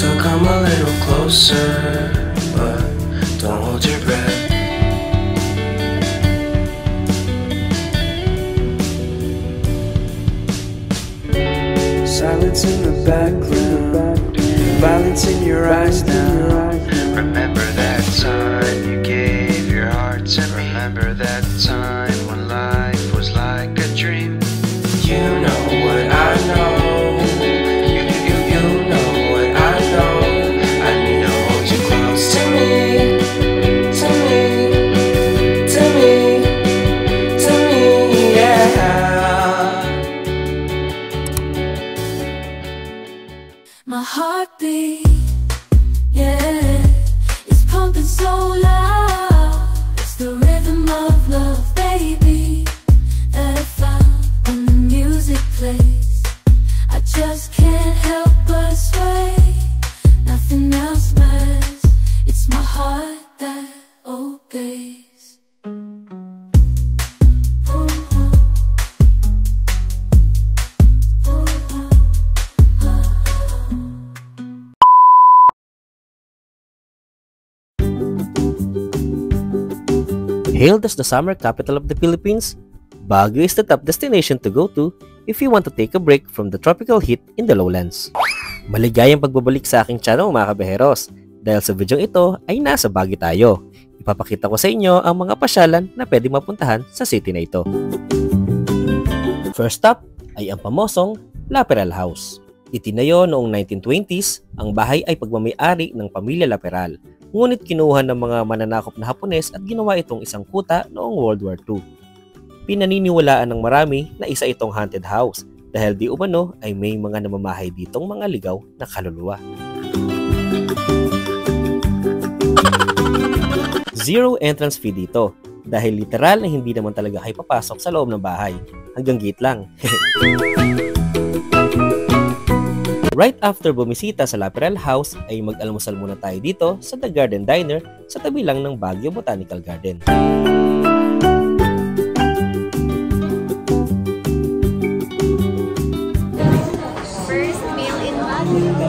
So come a little closer, but don't hold your breath. Silence in the background, violence in your eyes now. Remember that time you gave your heart to me. Remember that time when life was like a dream. You know what I know. You know what I know. I need to hold you close to me, to me, to me, to me, yeah. My heartbeat, yeah, it's pumping so loud. It's the rhythm of love, baby, that I found when the music plays. I just can't help but sway. Nothing else matters. It's my heart that obeys. Hailed as the summer capital of the Philippines, Baguio is the top destination to go to if you want to take a break from the tropical heat in the lowlands. Maligayang pagbabalik sa aking channel mga kabeheros, dahil sa video ito ay nasa Baguio tayo. Ipapakita ko sa inyo ang mga pasyalan na pwede mapuntahan sa city na ito. First stop ay ang pamosong Laperal House. Itinayo noong 1920s, ang bahay ay pagmamay-ari ng pamilya Laperal. Ngunit kinuha ng mga mananakop na Hapones at ginawa itong isang kuta noong World War II. Pinaniniwalaan ng marami na isa itong haunted house dahil di umano ay may mga namamahay ditong mga ligaw na kaluluwa. Zero entrance fee dito dahil literal na hindi naman talaga kayo papasok sa loob ng bahay. Hanggang gate lang. Right after bumisita sa Laperal House ay mag-almusal muna tayo dito sa The Garden Diner sa tabi lang ng Baguio Botanical Garden. First meal in Baguio.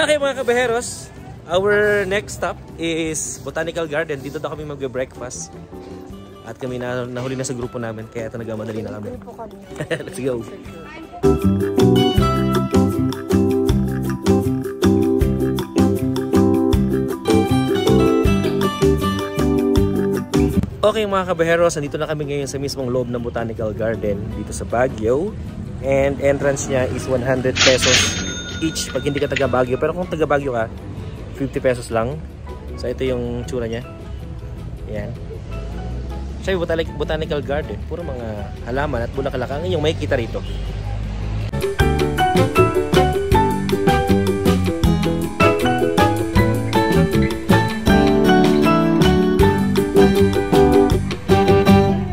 Okay mga kabeheros, our next stop is Botanical Garden. Dito daw kami mag-breakfast. At kami nahuli na sa grupo namin, kaya ito nagmamadali na kami. Let's go! Okay mga kabeheros, nandito na kami ngayon sa mismong loob ng Botanical Garden dito sa Baguio. And entrance niya is 100 pesos each pag hindi ka taga Baguio. Pero kung taga Baguio ka, 50 pesos lang. So ito yung tsura niya. Ayan. Siya yung Botanical Garden. Puro mga halaman at bulaklak ang inyong makikita rito.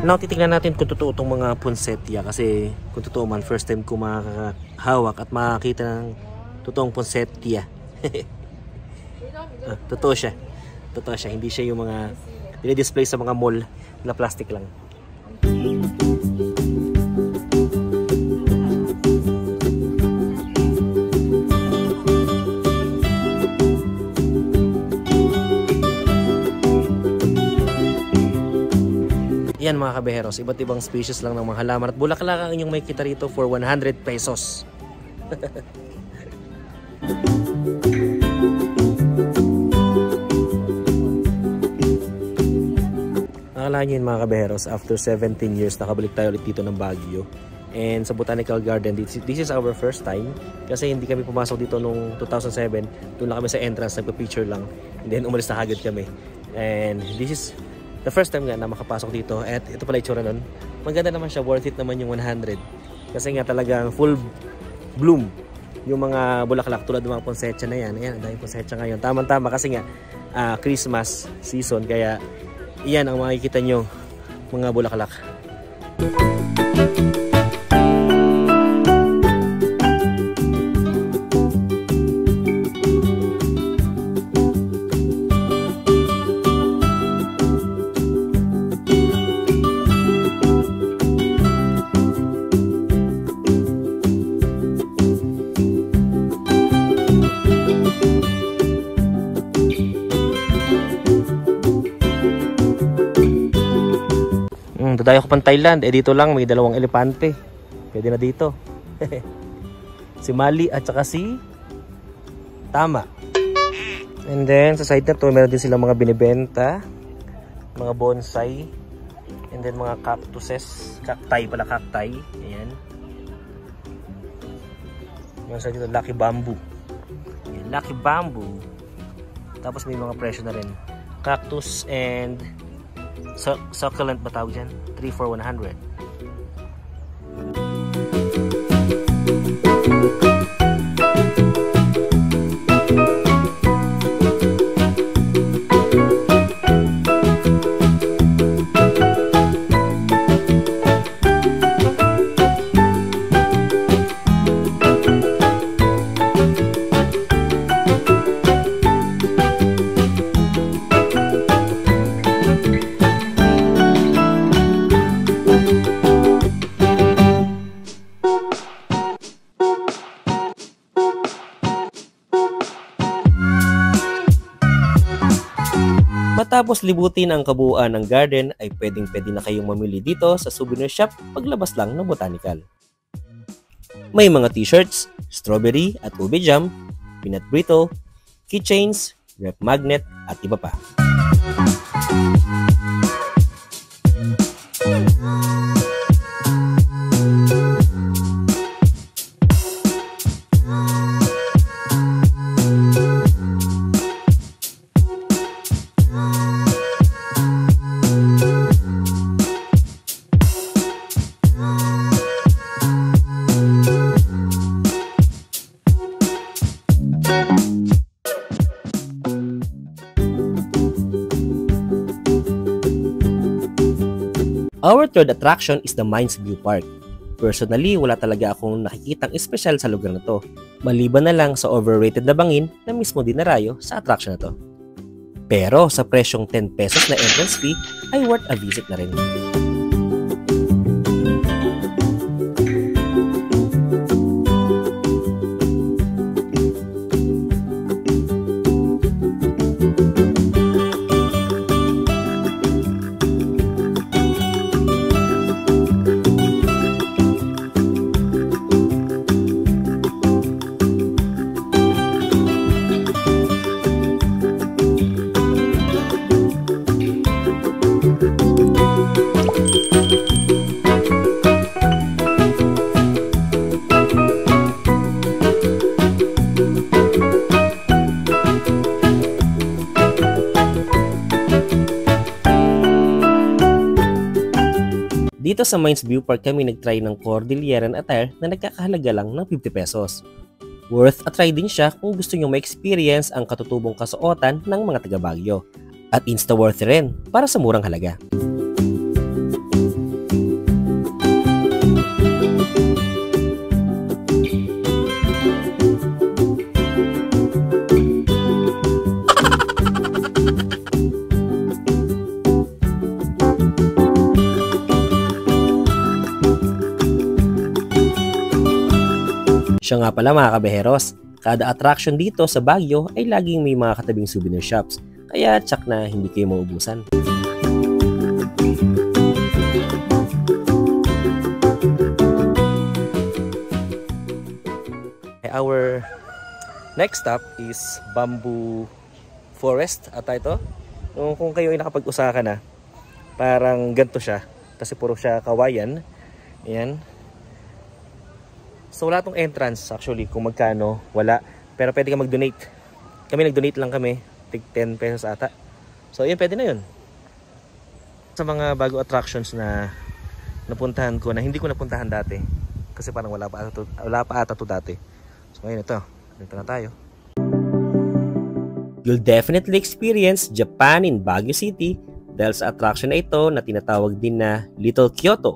Now, titignan natin kung totoo itong mga poinsettia kasi kung totoo man, first time ko makahawak at makakita ng totoong poinsettia. Totoo siya. Totoo siya. Hindi siya yung mga dinidisplay sa mga mall na plastic lang. Yan mga kabeheros, iba't ibang species lang ng mga halaman at bulaklak ang inyong may kita rito for 100 pesos. Akala nyo yun mga kabeheros, after 17 years nakabalik tayo ulit dito ng Baguio. And sa Botanical Garden, this is our first time kasi hindi kami pumasok dito noong 2007. Doon lang kami sa entrance, nagpa-picture lang. And then umalis na agad kami. And this is the first time nga na makapasok dito. At ito pala itsura nun. Maganda naman siya, worth it naman yung 100. Kasi nga talagang full bloom yung mga bulaklak tulad ng mga poinsettia na yan. Ayan, ang daming poinsettia ngayon. Tama-tama kasi nga Christmas season. Kaya iyan ang makikita nyo mga bulaklak. Magdadayo ko pang Thailand. Dito lang may dalawang elepante. Pwede na dito. Si Mali at saka si Tama. And then sa side na to, meron din silang mga binibenta. Mga bonsai. And then mga cactuses. Cacti pala, cacti. Ayan. Yung sa dito, Lucky Bamboo. Ayan, Lucky Bamboo. Tapos may mga presyo na rin. Cactus and succulent ba tawag dyan? 3 for 100. Matapos libutin ang kabuuan ng garden ay pwede na kayong mamili dito sa souvenir shop paglabas lang ng botanical. May mga t-shirts, strawberry at ube jam, peanut brittle, keychains, rep magnet at iba pa. Our third attraction is the Mines View Park. Personally, wala talaga akong nakikitang espesyal sa lugar na to. Maliban na lang sa overrated na bangin na mismo dinarayo sa attraction na to. Pero sa presyong 10 pesos na entrance fee ay worth a visit na rin. Dito sa Mines View Park kami nagtry ng Cordilleran attire na nagkakahalaga lang ng 50 pesos. Worth a try din siya kung gusto nyo ma-experience ang katutubong kasuotan ng mga taga Baguio. At insta-worthy rin para sa murang halaga. Siya nga pala mga kabeheros, kada attraction dito sa Baguio ay laging may mga katabing souvenir shops, kaya tsak na hindi kayo maubusan. Our next stop is Bamboo Forest ata ito. Kung kayo ay nakapag-usaka na, parang ganito siya, kasi puro siya kawayan. Ayan. So wala tong entrance actually, kung magkano, wala. Pero pwede ka mag-donate. Kami nag-donate lang kami, tig 10 pesos ata. So yun, pwede na yun. Sa mga bago attractions na napuntahan ko, na hindi ko napuntahan dati. Kasi parang wala pa ata to dati. So ngayon ito, dito na tayo. You'll definitely experience Japan in Baguio City dahil sa attraction na ito na tinatawag din na Little Kyoto,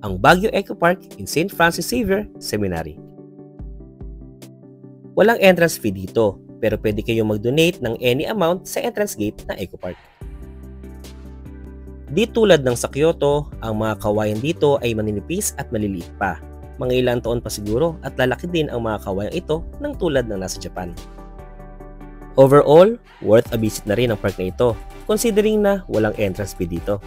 ang Baguio Eco Park in St. Francis Xavier Seminary. Walang entrance fee dito, pero pwede kayong mag-donate ng any amount sa entrance gate ng Eco Park. Di tulad ng sa Kyoto, ang mga kawayan dito ay maninipis at maliliit pa. Mga ilang taon pa siguro at lalaki din ang mga kawayang ito ng tulad ng nasa Japan. Overall, worth a visit na rin ang park na ito, considering na walang entrance fee dito.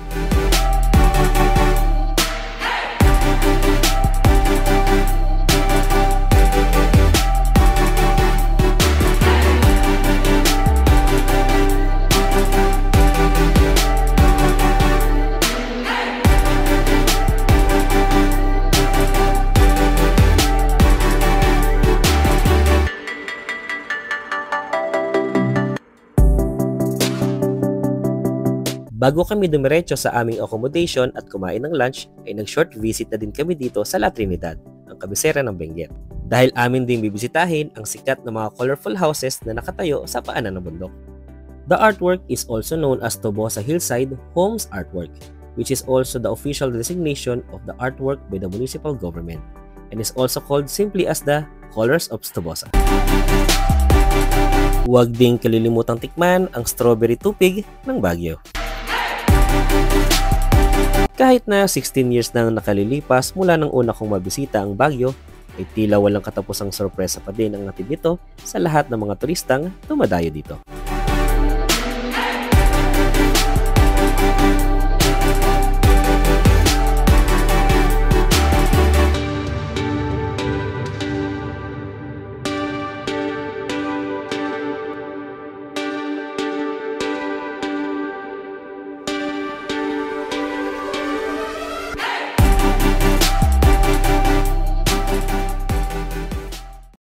Bago kami dumiretso sa aming accommodation at kumain ng lunch, ay nag-short visit na din kami dito sa La Trinidad, ang kabisera ng Benguet. Dahil amin din bibisitahin ang sikat na mga colorful houses na nakatayo sa paanan ng bundok. The artwork is also known as Tobosa Hillside Homes Artwork, which is also the official designation of the artwork by the municipal government, and is also called simply as the Colors of Tobosa. Huwag ding kalilimutang tikman ang strawberry tupig ng Baguio. Kahit na 16 years nang nakalilipas mula nang una kong mabisita ang Baguio, ay tila walang katapusang sorpresa pa din ang natid nito sa lahat ng mga turistang dumadayo dito.